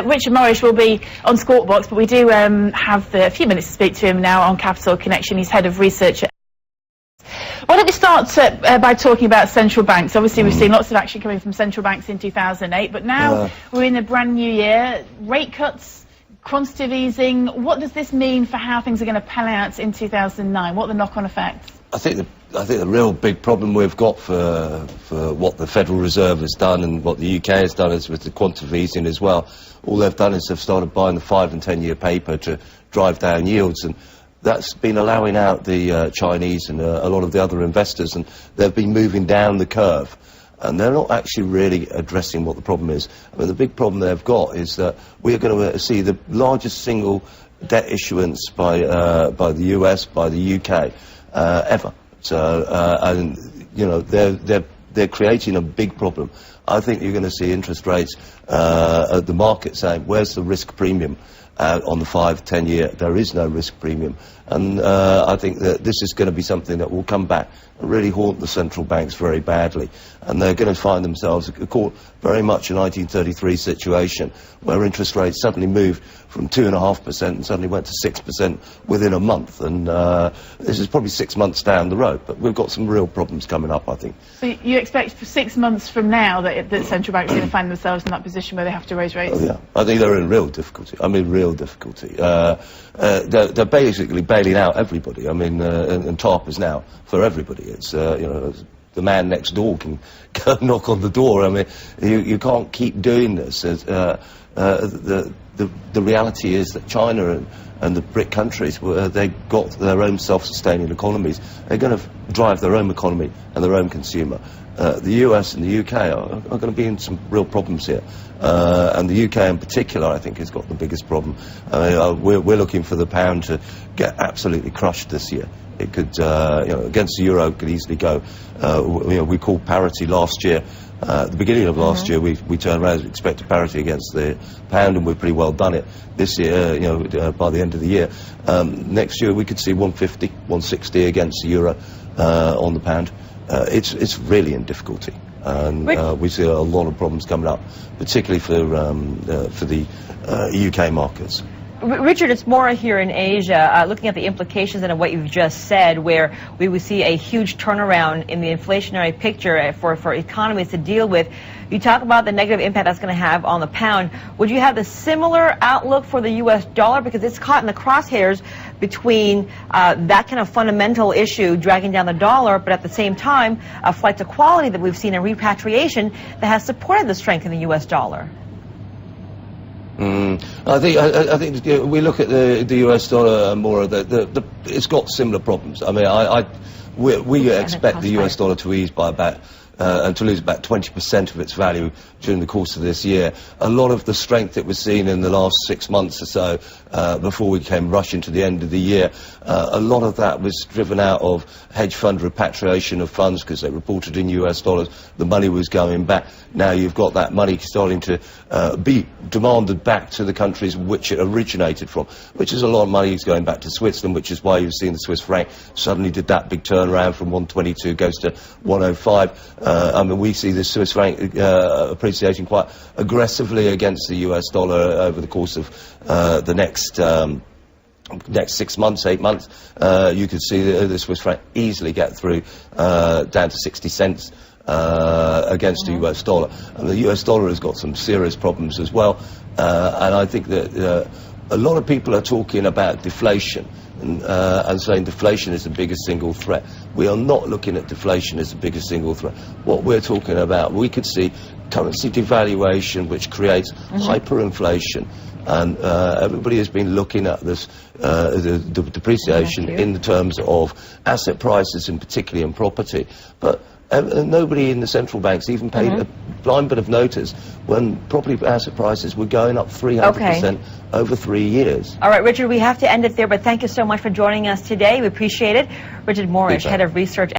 Richard Morris will be on Squawk Box, but we do have a few minutes to speak to him now on Capital Connection. He's head of research. Why don't we start by talking about central banks? Obviously, we've seen lots of action coming from central banks in 2008, but now we're in a brand new year. Rate cuts, quantitative easing. What does this mean for how things are going to pan out in 2009? What are the knock-on effects? I think the real big problem we've got for what the Federal Reserve has done and what the UK has done is with the quantitative easing as well. All they've done is they've started buying the 5- and 10-year paper to drive down yields, and that's been allowing out the Chinese and a lot of the other investors, and they've been moving down the curve. And they're not actually really addressing what the problem is. I mean, the big problem they've got is that we're going to see the largest single debt issuance by the US, by the UK, ever. So, and you know, they're creating a big problem. I think you're going to see interest rates at the market saying, where's the risk premium? On the 5-10 year, there is no risk premium, and I think that this is going to be something that will come back and really haunt the central banks very badly, and they're going to find themselves caught very much a 1933 situation where interest rates suddenly moved from 2.5% and suddenly went to 6% within a month, and this is probably 6 months down the road, but we've got some real problems coming up, I think. So you expect for 6 months from now that central banks are going to find themselves in that position where they have to raise rates? Oh, yeah, I think they're in real difficulty. I mean, real difficulty. They're basically bailing out everybody. I mean, and TARP is now for everybody. It's, you know, the man next door can go knock on the door. I mean, you can't keep doing this. The reality is that China and the BRIC countries, they've got their own self-sustaining economies. They're going to drive their own economy and their own consumer. The US and the UK are going to be in some real problems here. And the UK in particular, I think, has got the biggest problem. We're looking for the pound to get absolutely crushed this year. It could, you know, against the euro, it could easily go. You know, we called parity last year. At the beginning of last year, we turned around and expected parity against the pound, and we've pretty well done it. This year, you know, by the end of the year, next year we could see 150, 160 against the euro on the pound. It's really in difficulty, and we see a lot of problems coming up, particularly for the UK markets. Richard, it's more here in Asia, looking at the implications and what you've just said, where we would see a huge turnaround in the inflationary picture for economies to deal with. You talk about the negative impact that's going to have on the pound. Would you have the similar outlook for the U.S. dollar? Because it's caught in the crosshairs between that kind of fundamental issue dragging down the dollar, but at the same time, a flight to quality that we've seen in repatriation that has supported the strength in the U.S. dollar. I think we look at the US dollar more. It's got similar problems. I mean, we expect the US dollar to ease by about and to lose about 20% of its value during the course of this year. A lot of the strength that was seen in the last 6 months or so, before we came rushing to the end of the year, a lot of that was driven out of hedge fund repatriation of funds because they reported in US dollars. The money was going back. Now you've got that money starting to be demanded back to the countries which it originated from, which is a lot of money is going back to Switzerland, which is why you've seen the Swiss franc suddenly did that big turnaround from 122 goes to 105. I mean, we see the Swiss franc appreciating quite aggressively against the US dollar over the course of the next 6 months, 8 months. You could see the Swiss franc easily get through down to 60 cents against the US dollar. And the US dollar has got some serious problems as well. And I think that a lot of people are talking about deflation and saying deflation is the biggest single threat. We are not looking at deflation as the biggest single threat. What we're talking about, we could see currency devaluation, which creates hyperinflation. And everybody has been looking at this, the depreciation in the terms of asset prices, and particularly in property. But nobody in the central banks even paid a blind bit of notice when property asset prices were going up 300% over 3 years. All right, Richard, we have to end it there, but thank you so much for joining us today. We appreciate it. Richard Morris, head of research.